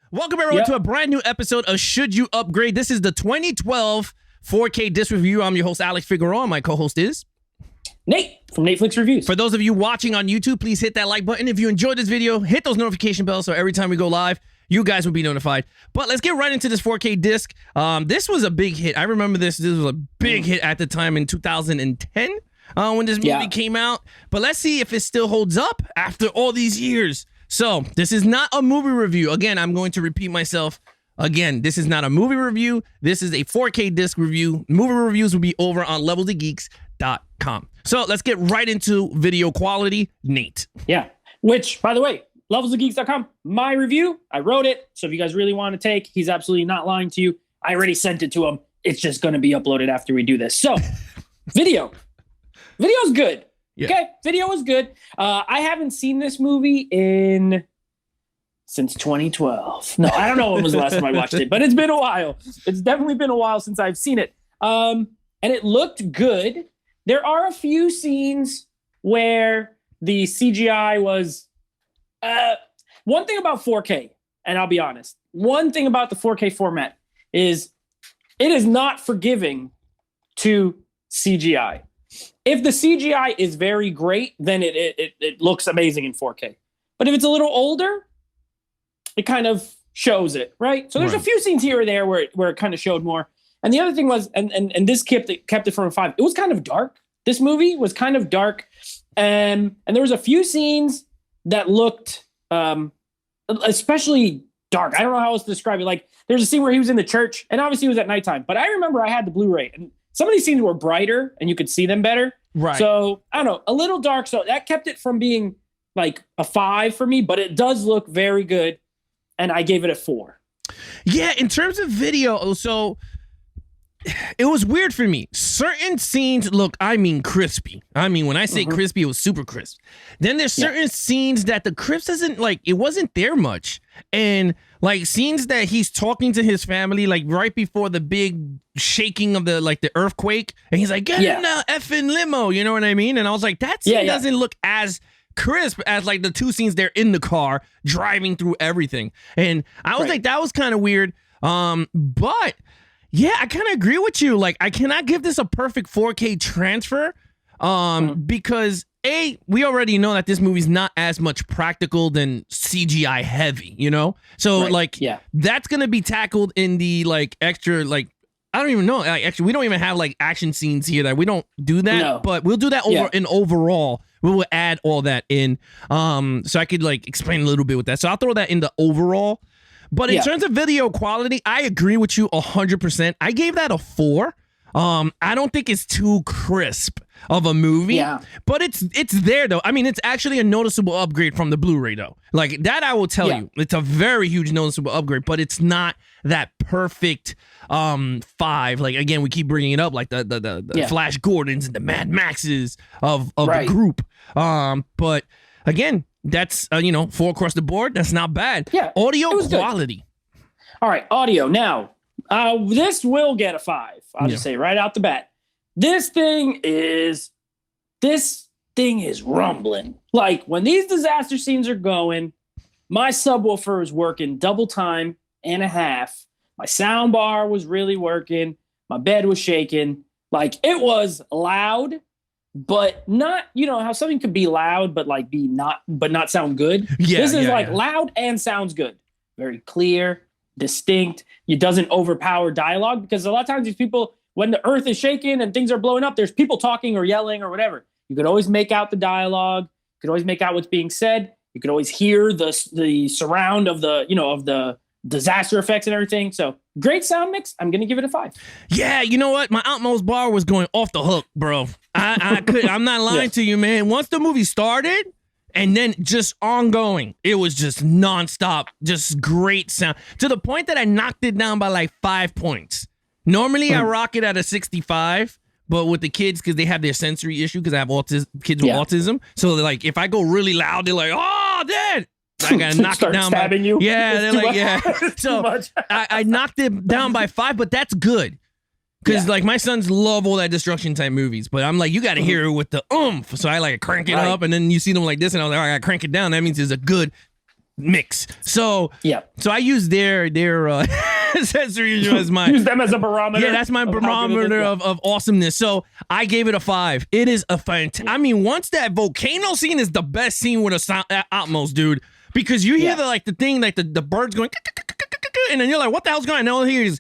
Welcome everyone to a brand new episode of Should You Upgrade? This is the 2012 4K disc review. I'm your host, Alex Figueroa. My co-host is Nate from Netflix Reviews. For those of you watching on YouTube, please hit that like button. If you enjoyed this video, hit those notification bells so every time we go live, you guys will be notified. But let's get right into this 4K disc. This was a big hit. I remember this. This was a big hit at the time in 2010 when this movie came out. But let's see if it still holds up after all these years. So this is not a movie review. Again, I'm going to repeat myself. Again, this is not a movie review. This is a 4K disc review. Movie reviews will be over on levelsofgeeks.com. So let's get right into video quality. Nate. Yeah. Which, by the way, levelsofgeeks.com, my review, I wrote it. So if you guys really want to take, he's absolutely not lying to you. I already sent it to him. It's just going to be uploaded after we do this. So video's good. Yeah. Okay, video is good. I haven't seen this movie since 2012. No, I don't know when was the last time I watched it, but it's been a while. It's definitely been a while since I've seen it. And it looked good. There are a few scenes where the CGI was... one thing about 4K, and I'll be honest, one thing about the 4K format is it is not forgiving to CGI. If the CGI is very great, then it looks amazing in 4K. But if it's a little older, it kind of shows it, right? So there's a few scenes here or there where it kind of showed more. And the other thing was, and this kept it from a 5. It was kind of dark. This movie was kind of dark, and there was a few scenes that looked especially dark. I don't know how else to describe it. Like there's a scene where he was in the church, and obviously it was at nighttime. But I remember I had the Blu-ray, and some of these scenes were brighter and you could see them better. Right. So, I don't know, a little dark. So that kept it from being like a 5 for me, but it does look very good. And I gave it a 4. Yeah, in terms of video, so it was weird for me. Certain scenes look, crispy. When I say crispy, it was super crisp. Then there's certain scenes that the crisp isn't it wasn't there much. And like scenes that he's talking to his family, like right before the big shaking of the earthquake. And he's like, get in the effing limo. You know what I mean? And I was like, that scene doesn't look as crisp as like the two scenes they're in the car driving through everything. And I was like, that was kind of weird. But yeah, I kind of agree with you. Like, I cannot give this a perfect 4K transfer because we already know that this movie's not as much practical than CGI heavy, you know? So that's going to be tackled in the extra, I don't even know. Actually, we don't even have action scenes here that we don't do that, but we'll do that in overall. We will add all that in. So I could explain a little bit with that. So I'll throw that in the overall. But in terms of video quality, I agree with you 100%. I gave that a 4. I don't think it's too crisp of a movie, but it's there though. I mean, it's actually a noticeable upgrade from the Blu-ray though. Like that, I will tell you, it's a very huge noticeable upgrade, but it's not that perfect 5. Like again, we keep bringing it up, like the Flash Gordons and the Mad Maxes of the group. But again, that's 4 across the board. That's not bad. Yeah, audio quality. Good. All right, audio now. This will get a 5. I'll just say right out the bat. This thing is rumbling. Like when these disaster scenes are going, my subwoofer is working double time and a half. My sound bar was really working. My bed was shaking. Like it was loud, but not, how something could be loud, but not sound good. Yeah, this is loud and sounds good. Very clear, distinct. It doesn't overpower dialogue because a lot of times these people, when the earth is shaking and things are blowing up, there's people talking or yelling or whatever. You could always make out the dialogue. You could always make out what's being said. You could always hear the surround of the disaster effects and everything. So great sound mix. I'm going to give it a 5. Yeah. You know what? My utmost bar was going off the hook, bro. I'm not lying to you, man. Once the movie started and then just ongoing, it was just nonstop, just great sound to the point that I knocked it down by 5 points. Normally, I rock it at a 65, but with the kids, because they have their sensory issue, because I have kids with autism. So, if I go really loud, they're like, oh, Dad! I gotta knock it down stabbing you. Yeah, they're like, yeah. So, I knocked it down by 5, but that's good. Because, my sons love all that destruction type movies. But I'm like, you gotta hear it with the oomph. So I, crank it up, and then you see them like this, and I'm like, all right, I gotta crank it down. That means it's a good mix. So yeah. So I use their accessories as my use them as a barometer. Yeah, that's my barometer of awesomeness. So I gave it a 5. It is a fantastic. I mean, once that volcano scene is the best scene with a sound Atmos, dude, because you hear the thing like the birds going, and then you're like, what the hell's going on? And all you hear is,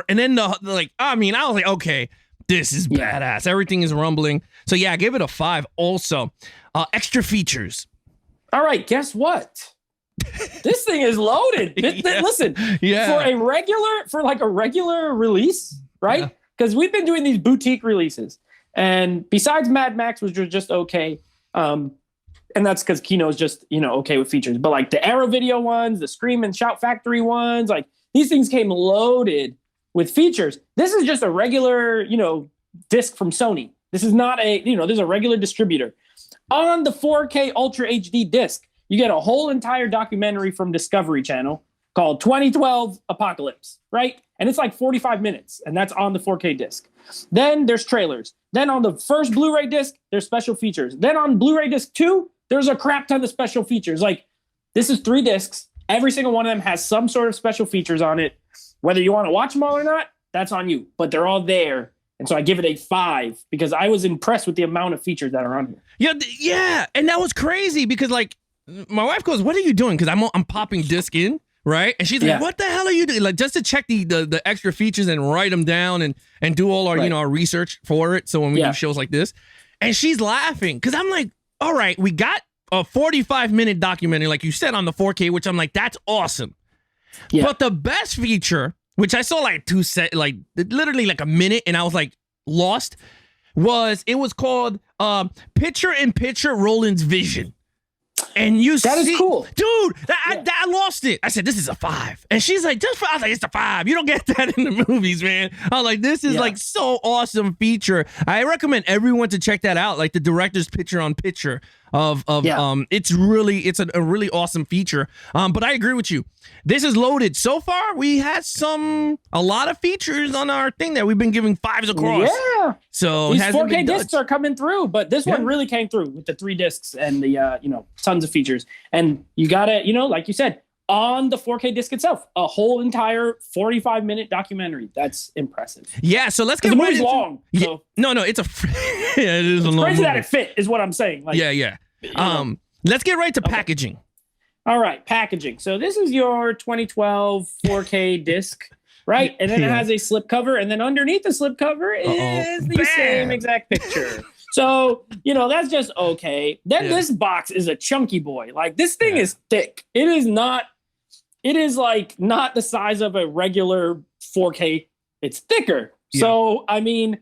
and then I was like, okay, this is badass. Everything is rumbling. So yeah, I gave it a 5. Also, extra features. All right, guess what? This thing is loaded. Listen, for a regular release, right? Because we've been doing these boutique releases, and besides Mad Max, which was just okay, and that's because Kino's just okay with features. But like the Arrow Video ones, the Scream and Shout Factory ones, like these things came loaded with features. This is just a regular disc from Sony. This is not a this is a regular distributor. On the 4K Ultra HD disc, you get a whole entire documentary from Discovery Channel called 2012 Apocalypse, right? And it's like 45 minutes, and that's on the 4K disc. Then there's trailers. Then on the first Blu-ray disc, there's special features. Then on Blu-ray disc 2, there's a crap ton of special features. Like, this is 3 discs. Every single one of them has some sort of special features on it. Whether you want to watch them all or not, that's on you. But they're all there. And so I give it a 5 because I was impressed with the amount of features that are on here. Yeah. And that was crazy because, like, my wife goes, what are you doing? Because I'm popping disc in, right? And she's like, what the hell are you doing? Like, just to check the extra features and write them down and do all our, our research for it. So when we do shows like this. And she's laughing because I'm like, all right, we got a 45-minute documentary, like you said, on the 4K, which I'm like, that's awesome. Yeah. But the best feature, which I saw like literally like a minute, and I was like lost, it was called Picture-in-Picture Roland's Vision. And that is cool, dude. I lost it. I said, "This is a 5," and she's like, "Just 5." I was like, "It's a 5. You don't get that in the movies, man." I was like, "This is like so awesome feature." I recommend everyone to check that out. Like the director's picture-on-picture of it's a really awesome feature. But I agree with you. This is loaded. So far, we had a lot of features on our thing that we've been giving 5s across. Yeah. So these 4K discs are coming through, but this one really came through with the 3 discs and the tons of features. And you gotta, like you said, on the 4K disc itself, a whole entire 45-minute documentary. That's impressive. Yeah, so let's get right into long. So. No, it's a it is a long crazy movie. That it fit is what I'm saying. Like, let's get right to packaging. All right, packaging. So this is your 2012 4K disc, right? And then it has a slipcover, and then underneath the slipcover is the same exact picture. So, that's just okay. Then this box is a chunky boy. Like, this thing is thick. It is not the size of a regular 4K. It's thicker. Yeah. So, I mean,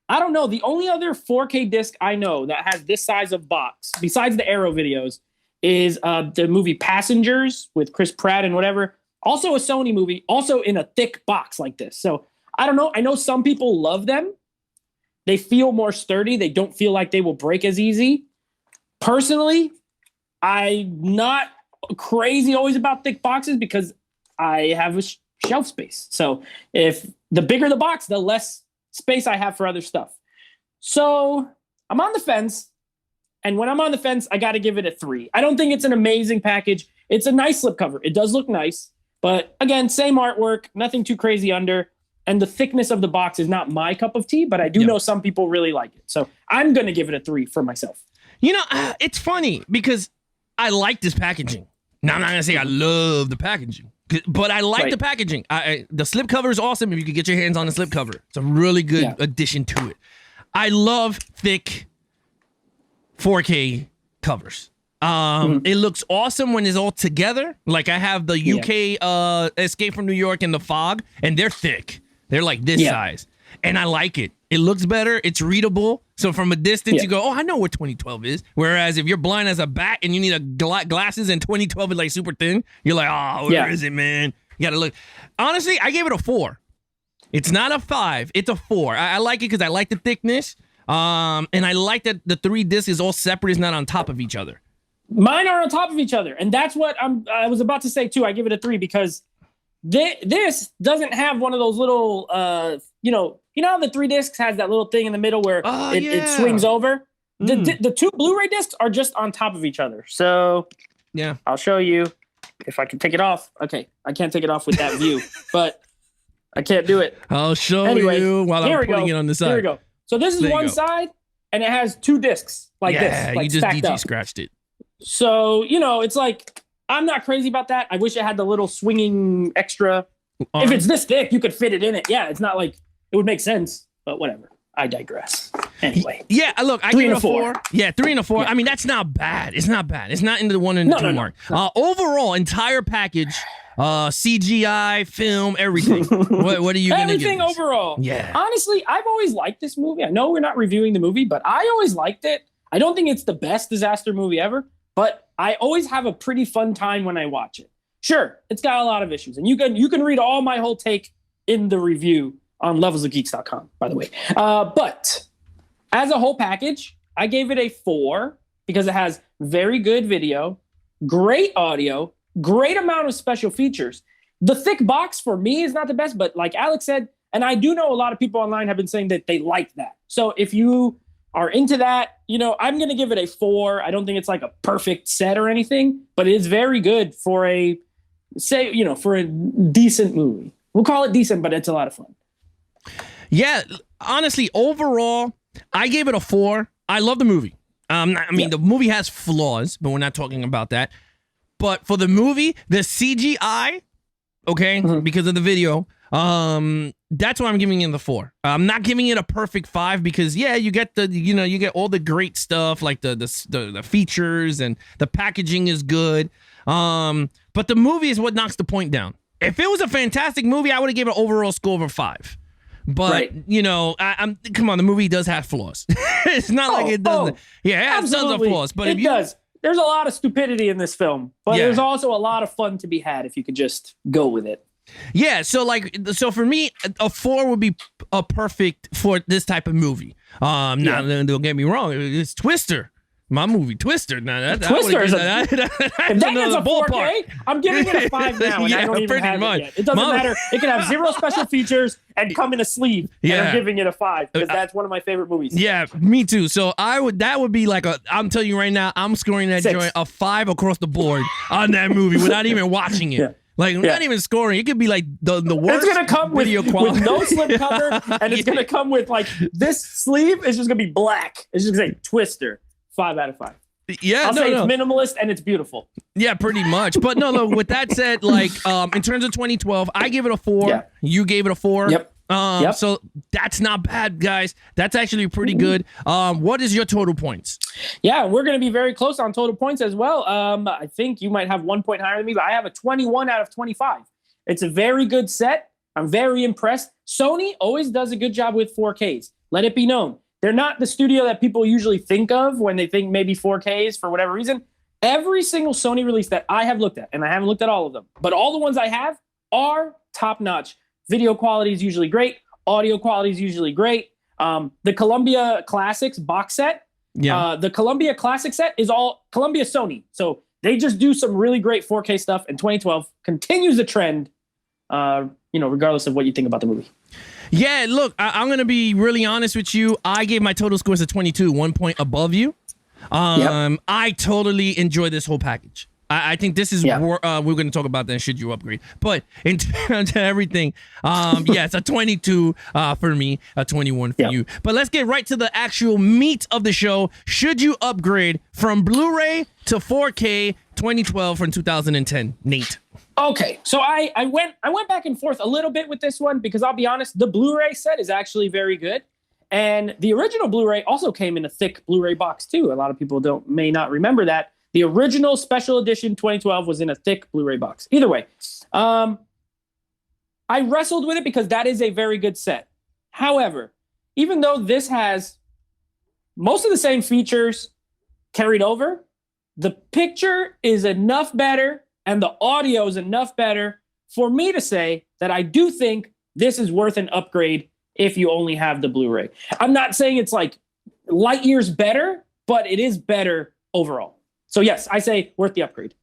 I don't know. The only other 4K disc I know that has this size of box, besides the Arrow videos, is the movie Passengers with Chris Pratt and whatever. Also a Sony movie, also in a thick box like this. So, I don't know. I know some people love them. They feel more sturdy. They don't feel like they will break as easy. Personally, I'm not crazy always about thick boxes because I have a shelf space. So if the bigger the box, the less space I have for other stuff. So I'm on the fence. And when I'm on the fence, I got to give it a 3. I don't think it's an amazing package. It's a nice slipcover. It does look nice. But again, same artwork, nothing too crazy under. And the thickness of the box is not my cup of tea, but I do know some people really like it. So I'm going to give it a 3 for myself. It's funny because I like this packaging. Now, I'm not going to say I love the packaging, but I like the packaging. The slipcover is awesome if you could get your hands on the slipcover. It's a really good addition to it. I love thick 4K covers. It looks awesome when it's all together. Like I have the UK Escape from New York and the Fog, and they're thick. They're like this size. And I like it. It looks better. It's readable. So from a distance, you go, oh, I know what 2012 is. Whereas if you're blind as a bat and you need glasses and 2012 is like super thin, you're like, oh, where is it, man? You got to look. Honestly, I gave it a 4. It's not a 5. It's a 4. I like it because I like the thickness. And I like that the 3 discs is all separate. It's not on top of each other. Mine are on top of each other. And that's what I was about to say, too. I give it a 3 because this doesn't have one of those little, how the 3 discs has that little thing in the middle where it swings over? The 2 Blu-ray discs are just on top of each other. So Yeah. I'll show you if I can take it off. Okay, I can't take it off with that view, but I can't do it. I'll show you while I'm putting it on the side. Here we go. So this is one side, and it has 2 discs like this. Yeah, like you just DG up. scratched it. So, it's like, I'm not crazy about that. I wish it had the little swinging extra. If it's this thick, you could fit it in it. Yeah, it's not like, it would make sense, but whatever. I digress. Anyway. Yeah, look, I 3 give and it a 4. Yeah, 3 and a 4. Yeah. I mean, that's not bad. It's not bad. It's not in the 1 and 2 mark. No. Overall, entire package, CGI, film, everything. What are you going to give? Everything overall. Yeah. Honestly, I've always liked this movie. I know we're not reviewing the movie, but I always liked it. I don't think it's the best disaster movie ever, but I always have a pretty fun time when I watch it. Sure, it's got a lot of issues, and you can read all my whole take in the review on levelsofgeeks.com, by the way. But as a whole package, I gave it a 4 because it has very good video, great audio, great amount of special features. The thick box for me is not the best, but like Alex said, and I do know a lot of people online have been saying that they like that. So if you are into that, I'm going to give it a 4. I don't think it's like a perfect set or anything, but it is very good for a decent movie. We'll call it decent, but it's a lot of fun. Yeah, honestly, overall, I gave it a 4. I love the movie. The movie has flaws, but we're not talking about that. But for the movie, the CGI, because of the video, that's why I'm giving it the 4. I'm not giving it a perfect 5 because you get you get all the great stuff like the features and the packaging is good. But the movie is what knocks the point down. If it was a fantastic movie, I would have given it an overall score of a 5. But come on, the movie does have flaws. It's not like it doesn't. Yeah, it has tons of flaws. But it does. There's a lot of stupidity in this film, but there's also a lot of fun to be had if you could just go with it. Yeah, so for me, a 4 would be a perfect for this type of movie. Now, don't get me wrong, it's Twister. My movie, Twister. Now, Twister is if that gets a 4K, I'm giving it a 5 now, and I don't even have it yet. It doesn't matter. It can have 0 special features and come in a sleeve, and I'm giving it a 5 because that's one of my favorite movies. Yeah, me too. So that would be like I'm telling you right now, I'm scoring that 6. joint a 5 across the board on that movie without even watching it. Yeah. Not even scoring. It could be like the worst. It's gonna come with no slip cover, and it's gonna come with like this sleeve is just gonna be black. It's just gonna say Twister. 5 out of 5. Yeah, I'll say it's minimalist and it's beautiful. Yeah, pretty much. But no. With that said, in terms of 2012, I gave it a 4. Yeah. You gave it a 4. Yep. So that's not bad, guys. That's actually pretty good. What is your total points? Yeah, we're going to be very close on total points as well. I think you might have 1 point higher than me, but I have a 21 out of 25. It's a very good set. I'm very impressed. Sony always does a good job with 4Ks. Let it be known. They're not the studio that people usually think of when they think maybe 4Ks for whatever reason. Every single Sony release that I have looked at, and I haven't looked at all of them, but all the ones I have are top-notch. Video quality is usually great. Audio quality is usually great. The Columbia Classics box set, the Columbia Classic set is all Columbia Sony. So they just do some really great 4K stuff, and 2012 continues the trend, regardless of what you think about the movie. Yeah, look, I'm going to be really honest with you. I gave my total scores a 22, 1 point above you. I totally enjoy this whole package. I think this is we're going to talk about that should you upgrade. But in terms of everything, it's a 22 for me, a 21 for you. But let's get right to the actual meat of the show. Should you upgrade from Blu-ray to 4K 2012 from 2010? Nate. Okay, so I went back and forth a little bit with this one because I'll be honest, the Blu-ray set is actually very good. And the original Blu-ray also came in a thick Blu-ray box too. A lot of people may not remember that. The original special edition 2012 was in a thick Blu-ray box. Either way, I wrestled with it because that is a very good set. However, even though this has most of the same features carried over, the picture is enough better and the audio is enough better for me to say that I do think this is worth an upgrade if you only have the Blu-ray. I'm not saying it's like light years better, but it is better overall. So yes, I say worth the upgrade.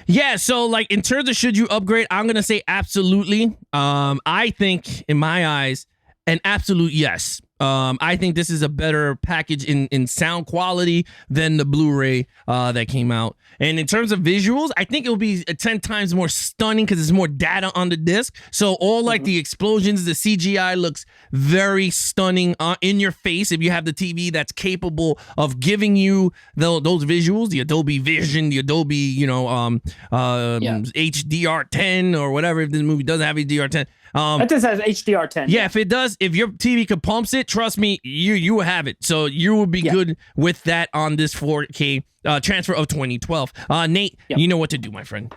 Yeah, so in terms of should you upgrade, I'm going to say absolutely. I think, in my eyes, an absolute yes. I think this is a better package in sound quality than the Blu-ray that came out. And in terms of visuals, I think it will be 10 times more stunning because there's more data on the disc. So all like the explosions, the CGI looks very stunning in your face if you have the TV that's capable of giving you those visuals, the Adobe Vision, the Adobe, HDR10 or whatever, if this movie doesn't have HDR10. That just has HDR10. Yeah, if it does, if your TV could pumps it, trust me, you will have it. So you will be good with that on this 4K transfer of 2012. Nate, you know what to do, my friend.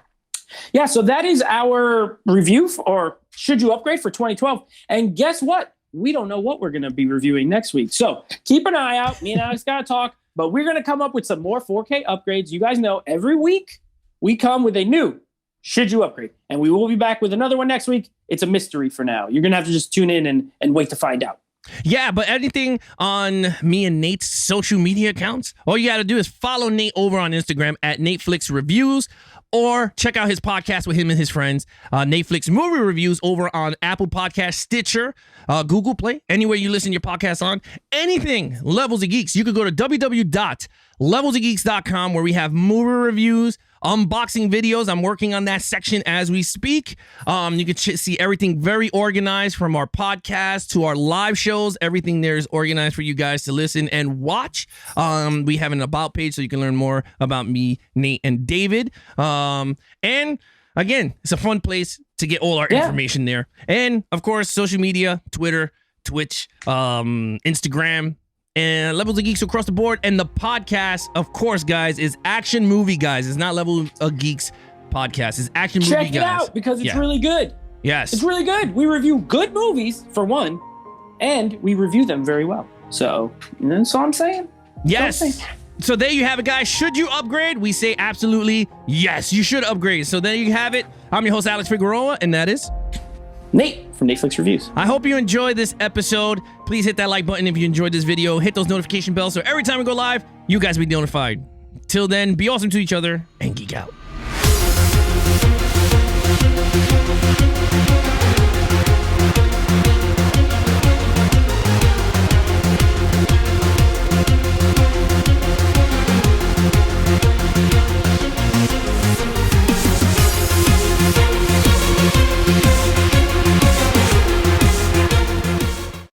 Yeah, so that is our review or should you upgrade for 2012. And guess what? We don't know what we're going to be reviewing next week. So keep an eye out. Me and Alex got to talk, but we're going to come up with some more 4K upgrades. You guys know every week we come with a new should you upgrade? And we will be back with another one next week. It's a mystery for now. You're going to have to just tune in and wait to find out. Yeah, but anything on me and Nate's social media accounts, all you got to do is follow Nate over on Instagram at NateFlixReviews or check out his podcast with him and his friends, Netflix Movie Reviews over on Apple Podcast, Stitcher, Google Play, anywhere you listen to your podcast on. Anything Levels of Geeks, you could go to www.levelsofgeeks.com where we have movie reviews, unboxing videos. I'm working on that section as we speak. You can see everything very organized from our podcast to our live shows. Everything there is organized for you guys to listen and watch. We have an about page so you can learn more about me, Nate, and David. And again, it's a fun place to get all our information there. And of course, social media, Twitter, Twitch, Instagram, and Levels of Geeks across the board. And the podcast, of course, guys, is Action Movie Guys. It's not Level of Geeks podcast. It's Action Movie Guys. Check it out because it's really good. Yes. It's really good. We review good movies, for one, and we review them very well. So, that's all I'm saying. Yes. So there you have it, guys. Should you upgrade? We say absolutely yes, you should upgrade. So there you have it. I'm your host, Alex Figueroa, and that is Nate from Netflix Reviews. I hope you enjoyed this episode. Please hit that like button if you enjoyed this video. Hit those notification bells so every time we go live, you guys will be notified. Till then, be awesome to each other and geek out.